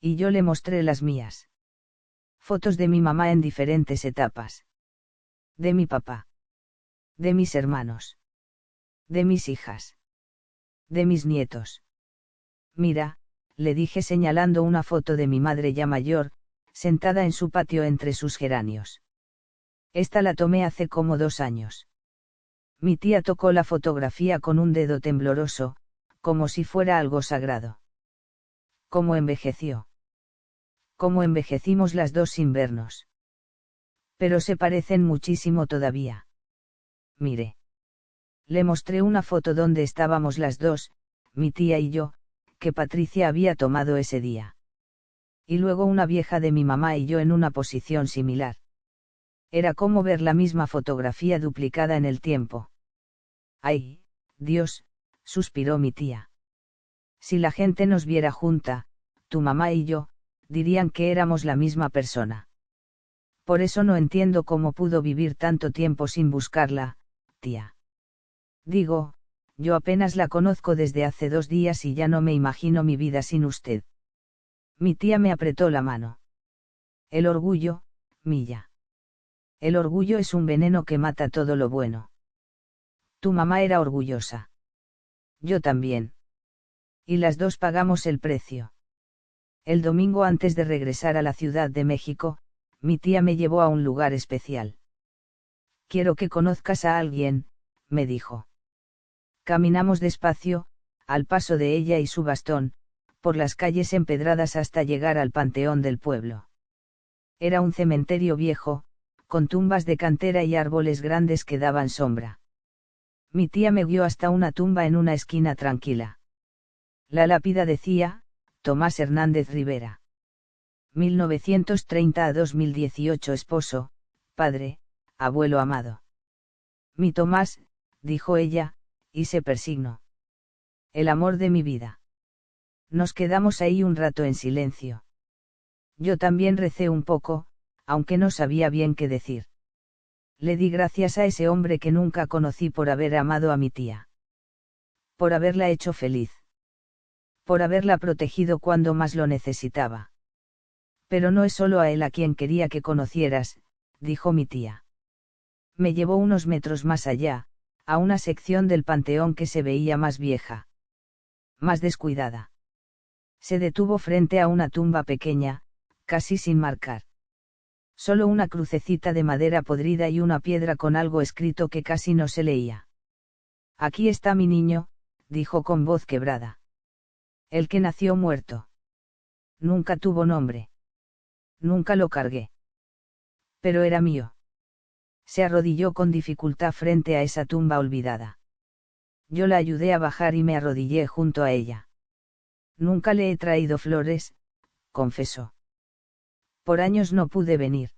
Y yo le mostré las mías. Fotos de mi mamá en diferentes etapas. De mi papá. De mis hermanos. De mis hijas. De mis nietos. Mira, le dije señalando una foto de mi madre ya mayor, sentada en su patio entre sus geranios. Esta la tomé hace como 2 años. Mi tía tocó la fotografía con un dedo tembloroso, como si fuera algo sagrado. ¿Cómo envejeció? ¿Cómo envejecimos las dos sin vernos? Pero se parecen muchísimo todavía. Mire. Le mostré una foto donde estábamos las dos, mi tía y yo, que Patricia había tomado ese día. Y luego una vieja de mi mamá y yo en una posición similar. Era como ver la misma fotografía duplicada en el tiempo. ¡Ay, Dios!, suspiró mi tía. Si la gente nos viera junta, tu mamá y yo, dirían que éramos la misma persona. Por eso no entiendo cómo pudo vivir tanto tiempo sin buscarla, tía. Digo, yo apenas la conozco desde hace 2 días y ya no me imagino mi vida sin usted. Mi tía me apretó la mano. El orgullo, Milla. El orgullo es un veneno que mata todo lo bueno. Tu mamá era orgullosa. Yo también. Y las dos pagamos el precio. El domingo antes de regresar a la Ciudad de México, mi tía me llevó a un lugar especial. Quiero que conozcas a alguien, me dijo. Caminamos despacio, al paso de ella y su bastón, por las calles empedradas hasta llegar al panteón del pueblo. Era un cementerio viejo, con tumbas de cantera y árboles grandes que daban sombra. Mi tía me guió hasta una tumba en una esquina tranquila. La lápida decía, Tomás Hernández Rivera. 1930 a 2018 esposo, padre, abuelo amado. Mi Tomás, dijo ella, y se persignó. El amor de mi vida. Nos quedamos ahí un rato en silencio. Yo también recé un poco, aunque no sabía bien qué decir. Le di gracias a ese hombre que nunca conocí por haber amado a mi tía. Por haberla hecho feliz. Por haberla protegido cuando más lo necesitaba. Pero no es solo a él a quien quería que conocieras, dijo mi tía. Me llevó unos metros más allá, a una sección del panteón que se veía más vieja. Más descuidada. Se detuvo frente a una tumba pequeña, casi sin marcar. Solo una crucecita de madera podrida y una piedra con algo escrito que casi no se leía. Aquí está mi niño, dijo con voz quebrada. El que nació muerto. Nunca tuvo nombre. Nunca lo cargué. Pero era mío. Se arrodilló con dificultad frente a esa tumba olvidada. Yo la ayudé a bajar y me arrodillé junto a ella. Nunca le he traído flores, confesó. Por años no pude venir.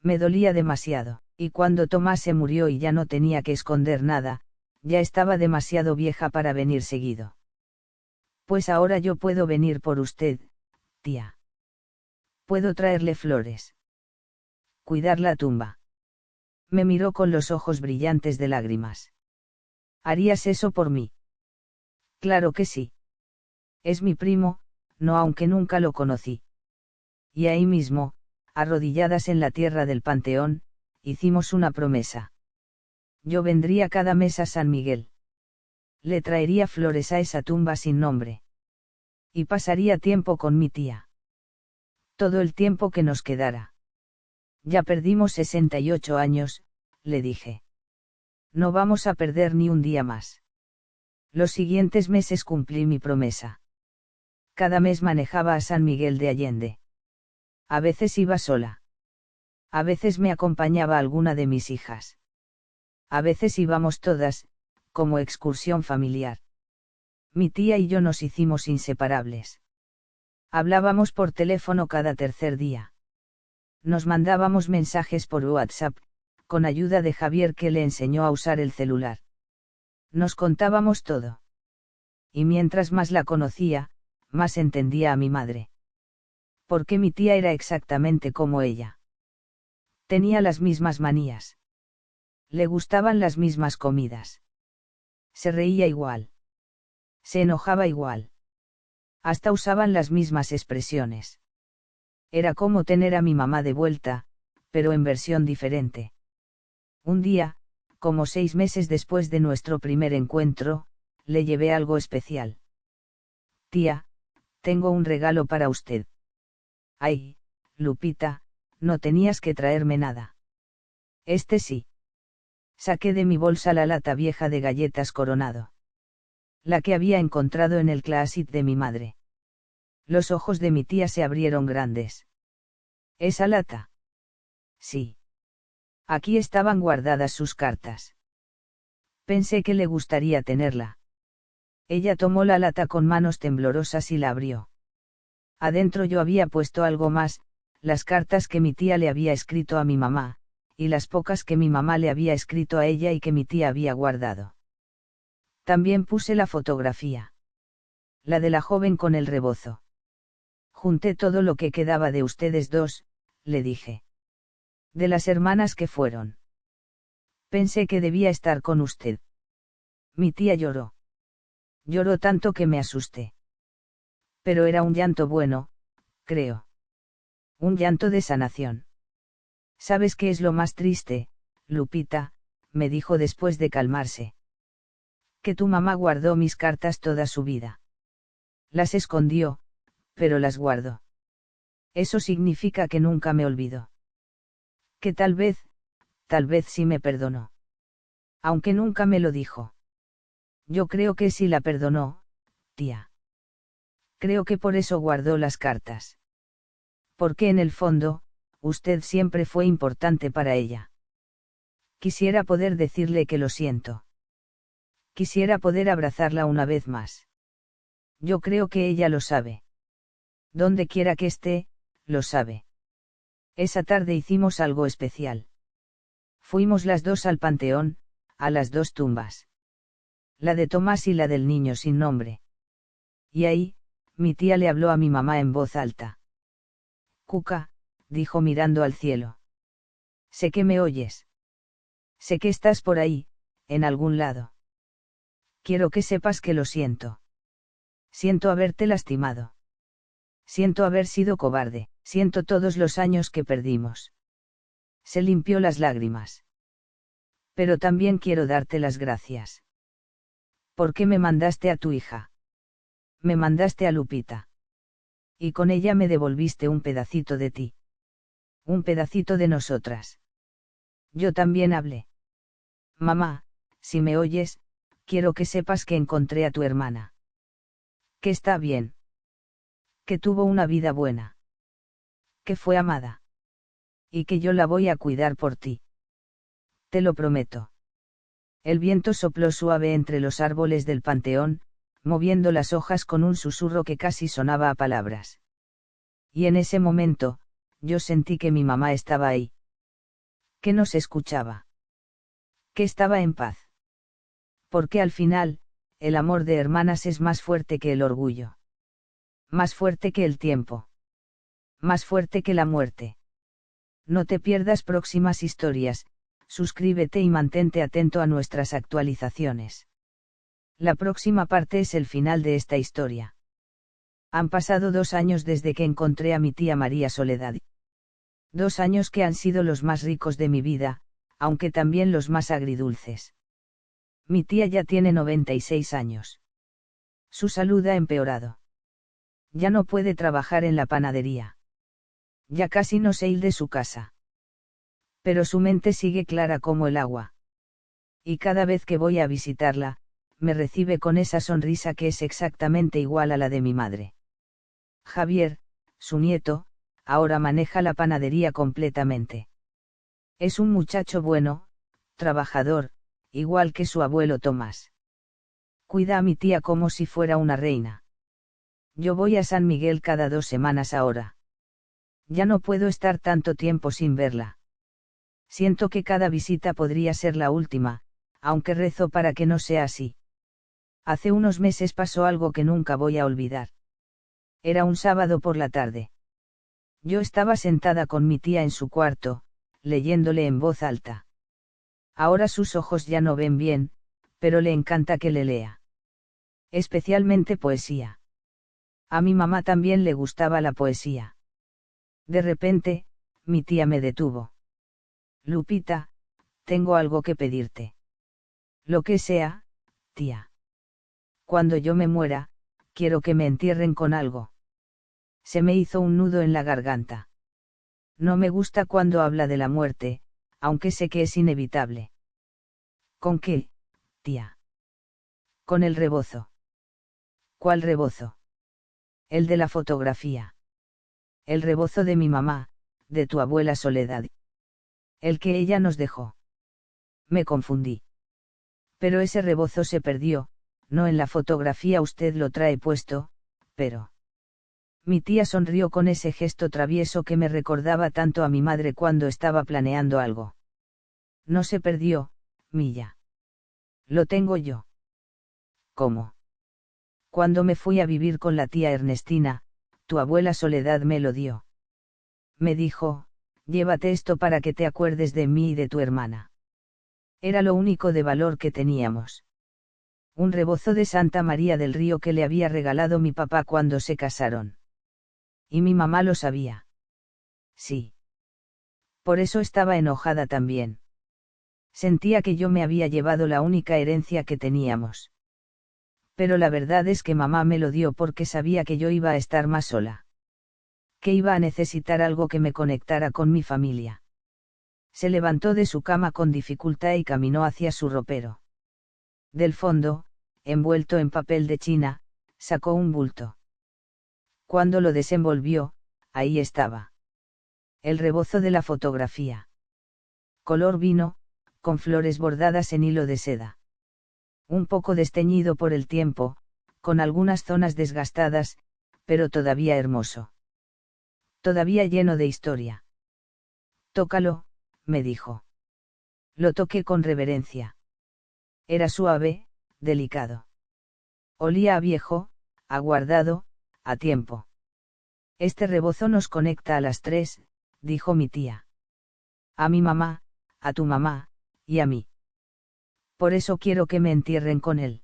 Me dolía demasiado, y cuando Tomás se murió y ya no tenía que esconder nada, ya estaba demasiado vieja para venir seguido. Pues ahora yo puedo venir por usted, tía. Puedo traerle flores. Cuidar la tumba. Me miró con los ojos brillantes de lágrimas. ¿Harías eso por mí? Claro que sí. Es mi primo, no aunque nunca lo conocí. Y ahí mismo, arrodilladas en la tierra del panteón, hicimos una promesa. Yo vendría cada mes a San Miguel. Le traería flores a esa tumba sin nombre. Y pasaría tiempo con mi tía. Todo el tiempo que nos quedara. Ya perdimos 68 años, le dije. No vamos a perder ni un día más. Los siguientes meses cumplí mi promesa. Cada mes manejaba a San Miguel de Allende. A veces iba sola. A veces me acompañaba alguna de mis hijas. A veces íbamos todas, como excursión familiar. Mi tía y yo nos hicimos inseparables. Hablábamos por teléfono cada tercer día. Nos mandábamos mensajes por WhatsApp, con ayuda de Javier que le enseñó a usar el celular. Nos contábamos todo. Y mientras más la conocía, más entendía a mi madre. Porque mi tía era exactamente como ella. Tenía las mismas manías. Le gustaban las mismas comidas. Se reía igual. Se enojaba igual. Hasta usaban las mismas expresiones. Era como tener a mi mamá de vuelta, pero en versión diferente. Un día, como 6 meses después de nuestro primer encuentro, le llevé algo especial. Tía, tengo un regalo para usted. Ay, Lupita, no tenías que traerme nada. Este sí. Saqué de mi bolsa la lata vieja de galletas Coronado. La que había encontrado en el closet de mi madre. Los ojos de mi tía se abrieron grandes. ¿Esa lata? Sí. Aquí estaban guardadas sus cartas. Pensé que le gustaría tenerla. Ella tomó la lata con manos temblorosas y la abrió. Adentro yo había puesto algo más, las cartas que mi tía le había escrito a mi mamá, y las pocas que mi mamá le había escrito a ella y que mi tía había guardado. También puse la fotografía. La de la joven con el rebozo. Junté todo lo que quedaba de ustedes dos, le dije. De las hermanas que fueron. Pensé que debía estar con usted. Mi tía lloró. Lloró tanto que me asusté. Pero era un llanto bueno, creo. Un llanto de sanación. ¿Sabes qué es lo más triste, Lupita?, me dijo después de calmarse. Que tu mamá guardó mis cartas toda su vida. Las escondió, pero las guardó. Eso significa que nunca me olvidó. Que tal vez sí me perdonó. Aunque nunca me lo dijo. Yo creo que sí la perdonó, tía. Creo que por eso guardó las cartas. Porque en el fondo, usted siempre fue importante para ella. Quisiera poder decirle que lo siento. Quisiera poder abrazarla una vez más. Yo creo que ella lo sabe. Donde quiera que esté, lo sabe. Esa tarde hicimos algo especial. Fuimos las dos al panteón, a las dos tumbas. La de Tomás y la del niño sin nombre. Y ahí, mi tía le habló a mi mamá en voz alta. Cuca, dijo mirando al cielo. Sé que me oyes. Sé que estás por ahí, en algún lado. Quiero que sepas que lo siento. Siento haberte lastimado. Siento haber sido cobarde, siento todos los años que perdimos. Se limpió las lágrimas. Pero también quiero darte las gracias. ¿Por qué me mandaste a tu hija? Me mandaste a Lupita. Y con ella me devolviste un pedacito de ti. Un pedacito de nosotras. Yo también hablé. Mamá, si me oyes, quiero que sepas que encontré a tu hermana. Que está bien. Que tuvo una vida buena. Que fue amada. Y que yo la voy a cuidar por ti. Te lo prometo. El viento sopló suave entre los árboles del panteón, moviendo las hojas con un susurro que casi sonaba a palabras. Y en ese momento, yo sentí que mi mamá estaba ahí. Que nos escuchaba. Que estaba en paz. Porque al final, el amor de hermanas es más fuerte que el orgullo. Más fuerte que el tiempo. Más fuerte que la muerte. No te pierdas próximas historias, suscríbete y mantente atento a nuestras actualizaciones. La próxima parte es el final de esta historia. Han pasado 2 años desde que encontré a mi tía María Soledad. 2 años que han sido los más ricos de mi vida, aunque también los más agridulces. Mi tía ya tiene 96 años. Su salud ha empeorado. Ya no puede trabajar en la panadería. Ya casi no se ir de su casa. Pero su mente sigue clara como el agua. Y cada vez que voy a visitarla, me recibe con esa sonrisa que es exactamente igual a la de mi madre. Javier, su nieto, ahora maneja la panadería completamente. Es un muchacho bueno, trabajador, igual que su abuelo Tomás. Cuida a mi tía como si fuera una reina. Yo voy a San Miguel cada 2 semanas ahora. Ya no puedo estar tanto tiempo sin verla. Siento que cada visita podría ser la última, aunque rezo para que no sea así. Hace unos meses pasó algo que nunca voy a olvidar. Era un sábado por la tarde. Yo estaba sentada con mi tía en su cuarto, leyéndole en voz alta. Ahora sus ojos ya no ven bien, pero le encanta que le lea. Especialmente poesía. A mi mamá también le gustaba la poesía. De repente, mi tía me detuvo. Lupita, tengo algo que pedirte. Lo que sea, tía. Cuando yo me muera, quiero que me entierren con algo. Se me hizo un nudo en la garganta. No me gusta cuando habla de la muerte, aunque sé que es inevitable. ¿Con qué, tía? Con el rebozo. ¿Cuál rebozo? El de la fotografía. El rebozo de mi mamá, de tu abuela Soledad. El que ella nos dejó. Me confundí. Pero ese rebozo se perdió, no en la fotografía usted lo trae puesto, pero... Mi tía sonrió con ese gesto travieso que me recordaba tanto a mi madre cuando estaba planeando algo. No se perdió, Milla. Lo tengo yo. ¿Cómo? Cuando me fui a vivir con la tía Ernestina, Tu abuela Soledad me lo dio. Me dijo, llévate esto para que te acuerdes de mí y de tu hermana. Era lo único de valor que teníamos. Un rebozo de Santa María del Río que le había regalado mi papá cuando se casaron. Y mi mamá lo sabía. Sí. Por eso estaba enojada también. Sentía que yo me había llevado la única herencia que teníamos. Pero la verdad es que mamá me lo dio porque sabía que yo iba a estar más sola. Que iba a necesitar algo que me conectara con mi familia. Se levantó de su cama con dificultad y caminó hacia su ropero. Del fondo, envuelto en papel de China, sacó un bulto. Cuando lo desenvolvió, ahí estaba. El rebozo de la fotografía. Color vino, con flores bordadas en hilo de seda. Un poco desteñido por el tiempo, con algunas zonas desgastadas, pero todavía hermoso. Todavía lleno de historia. Tócalo, me dijo. Lo toqué con reverencia. Era suave, delicado. Olía a viejo, a guardado, a tiempo. Este rebozo nos conecta a las tres, dijo mi tía. A mi mamá, a tu mamá, y a mí. Por eso quiero que me entierren con él.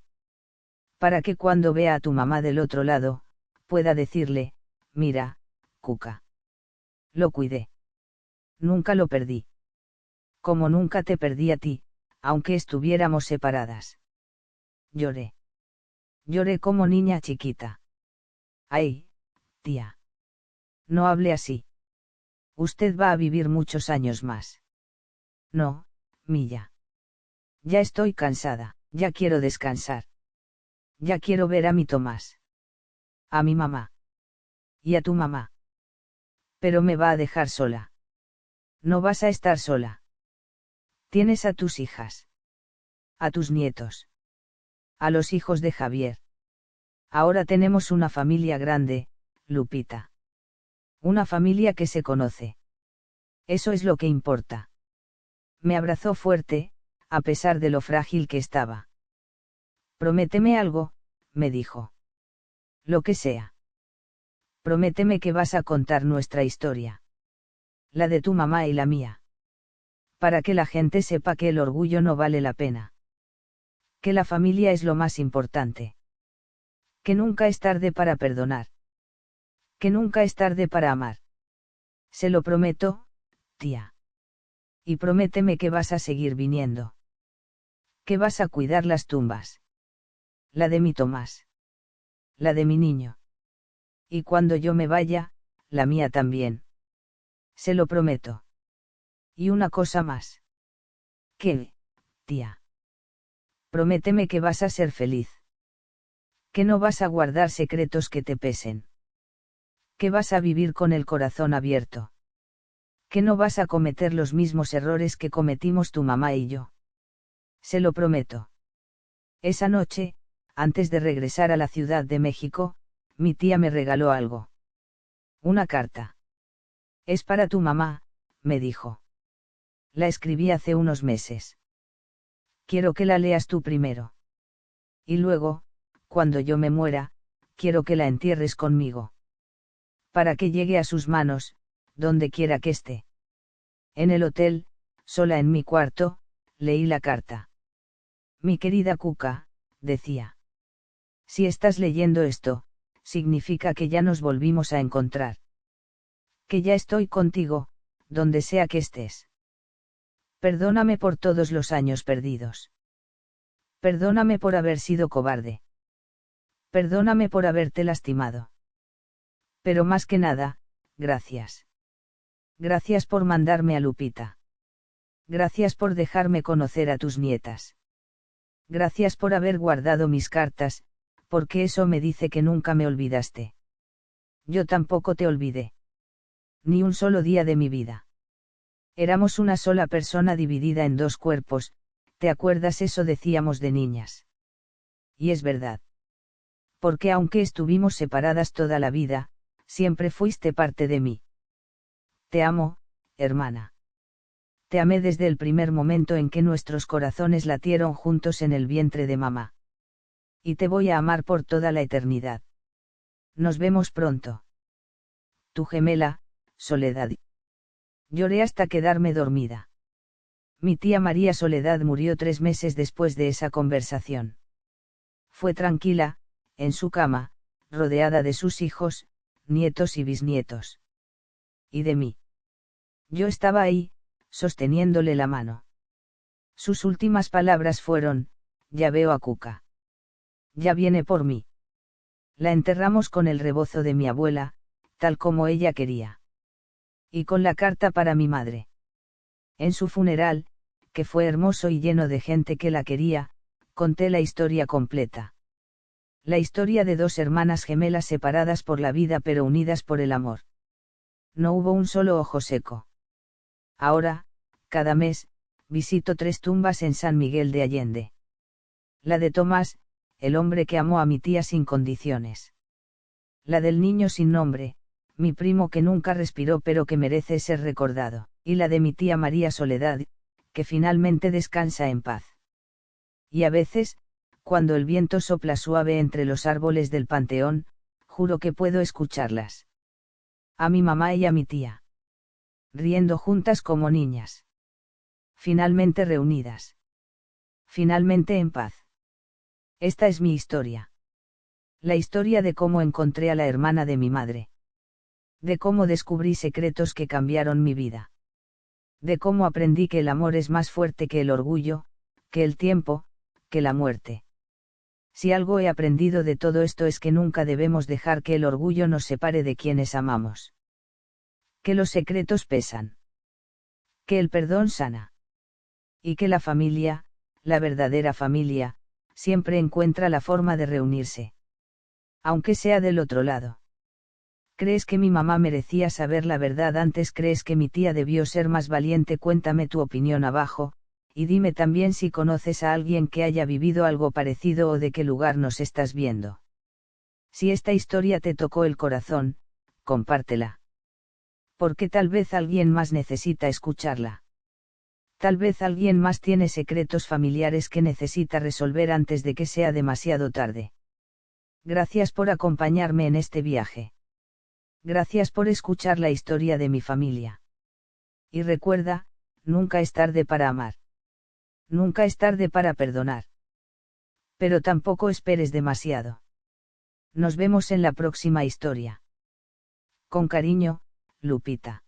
Para que cuando vea a tu mamá del otro lado, pueda decirle, mira, Cuca. Lo cuidé. Nunca lo perdí. Como nunca te perdí a ti, aunque estuviéramos separadas. Lloré. Lloré como niña chiquita. Ay, tía. No hable así. Usted va a vivir muchos años más. No, Milla. Ya estoy cansada, ya quiero descansar. Ya quiero ver a mi Tomás. A mi mamá. Y a tu mamá. Pero me va a dejar sola. No vas a estar sola. Tienes a tus hijas. A tus nietos. A los hijos de Javier. Ahora tenemos una familia grande, Lupita. Una familia que se conoce. Eso es lo que importa. Me abrazó fuerte, a pesar de lo frágil que estaba. Prométeme algo, me dijo. Lo que sea. Prométeme que vas a contar nuestra historia. La de tu mamá y la mía. Para que la gente sepa que el orgullo no vale la pena. Que la familia es lo más importante. Que nunca es tarde para perdonar. Que nunca es tarde para amar. Se lo prometo, tía. Y prométeme que vas a seguir viniendo. Que vas a cuidar las tumbas. La de mi Tomás. La de mi niño. Y cuando yo me vaya, la mía también. Se lo prometo. Y una cosa más. ¿Qué, tía? Prométeme que vas a ser feliz. Que no vas a guardar secretos que te pesen. Que vas a vivir con el corazón abierto. Que no vas a cometer los mismos errores que cometimos tu mamá y yo. Se lo prometo. Esa noche, antes de regresar a la Ciudad de México, mi tía me regaló algo. Una carta. Es para tu mamá, me dijo. La escribí hace unos meses. Quiero que la leas tú primero. Y luego, cuando yo me muera, quiero que la entierres conmigo. Para que llegue a sus manos, donde quiera que esté. En el hotel, sola en mi cuarto, leí la carta. Mi querida Cuca, decía. Si estás leyendo esto, significa que ya nos volvimos a encontrar. Que ya estoy contigo, donde sea que estés. Perdóname por todos los años perdidos. Perdóname por haber sido cobarde. Perdóname por haberte lastimado. Pero más que nada, gracias. Gracias por mandarme a Lupita. Gracias por dejarme conocer a tus nietas. Gracias por haber guardado mis cartas, porque eso me dice que nunca me olvidaste. Yo tampoco te olvidé. Ni un solo día de mi vida. Éramos una sola persona dividida en dos cuerpos, ¿te acuerdas? Eso decíamos de niñas. Y es verdad. Porque aunque estuvimos separadas toda la vida, siempre fuiste parte de mí. Te amo, hermana. Te amé desde el primer momento en que nuestros corazones latieron juntos en el vientre de mamá. Y te voy a amar por toda la eternidad. Nos vemos pronto. Tu gemela, Soledad. Lloré hasta quedarme dormida. Mi tía María Soledad murió 3 meses después de esa conversación. Fue tranquila, en su cama, rodeada de sus hijos, nietos y bisnietos. Y de mí. Yo estaba ahí, sosteniéndole la mano. Sus últimas palabras fueron: ya veo a Cuca. Ya viene por mí. La enterramos con el rebozo de mi abuela, tal como ella quería. Y con la carta para mi madre. En su funeral, que fue hermoso y lleno de gente que la quería, conté la historia completa. La historia de 2 hermanas gemelas separadas por la vida pero unidas por el amor. No hubo un solo ojo seco. Ahora, cada mes, visito 3 tumbas en San Miguel de Allende. La de Tomás, el hombre que amó a mi tía sin condiciones. La del niño sin nombre, mi primo que nunca respiró pero que merece ser recordado, y la de mi tía María Soledad, que finalmente descansa en paz. Y a veces, cuando el viento sopla suave entre los árboles del panteón, juro que puedo escucharlas. A mi mamá y a mi tía. Riendo juntas como niñas. Finalmente reunidas. Finalmente en paz. Esta es mi historia. La historia de cómo encontré a la hermana de mi madre. De cómo descubrí secretos que cambiaron mi vida. De cómo aprendí que el amor es más fuerte que el orgullo, que el tiempo, que la muerte. Si algo he aprendido de todo esto es que nunca debemos dejar que el orgullo nos separe de quienes amamos. Que los secretos pesan. Que el perdón sana. Y que la familia, la verdadera familia, siempre encuentra la forma de reunirse. Aunque sea del otro lado. ¿Crees que mi mamá merecía saber la verdad antes? ¿Crees que mi tía debió ser más valiente? Cuéntame tu opinión abajo, y dime también si conoces a alguien que haya vivido algo parecido o de qué lugar nos estás viendo. Si esta historia te tocó el corazón, compártela. Porque tal vez alguien más necesita escucharla. Tal vez alguien más tiene secretos familiares que necesita resolver antes de que sea demasiado tarde. Gracias por acompañarme en este viaje. Gracias por escuchar la historia de mi familia. Y recuerda, nunca es tarde para amar. Nunca es tarde para perdonar. Pero tampoco esperes demasiado. Nos vemos en la próxima historia. Con cariño, Lupita.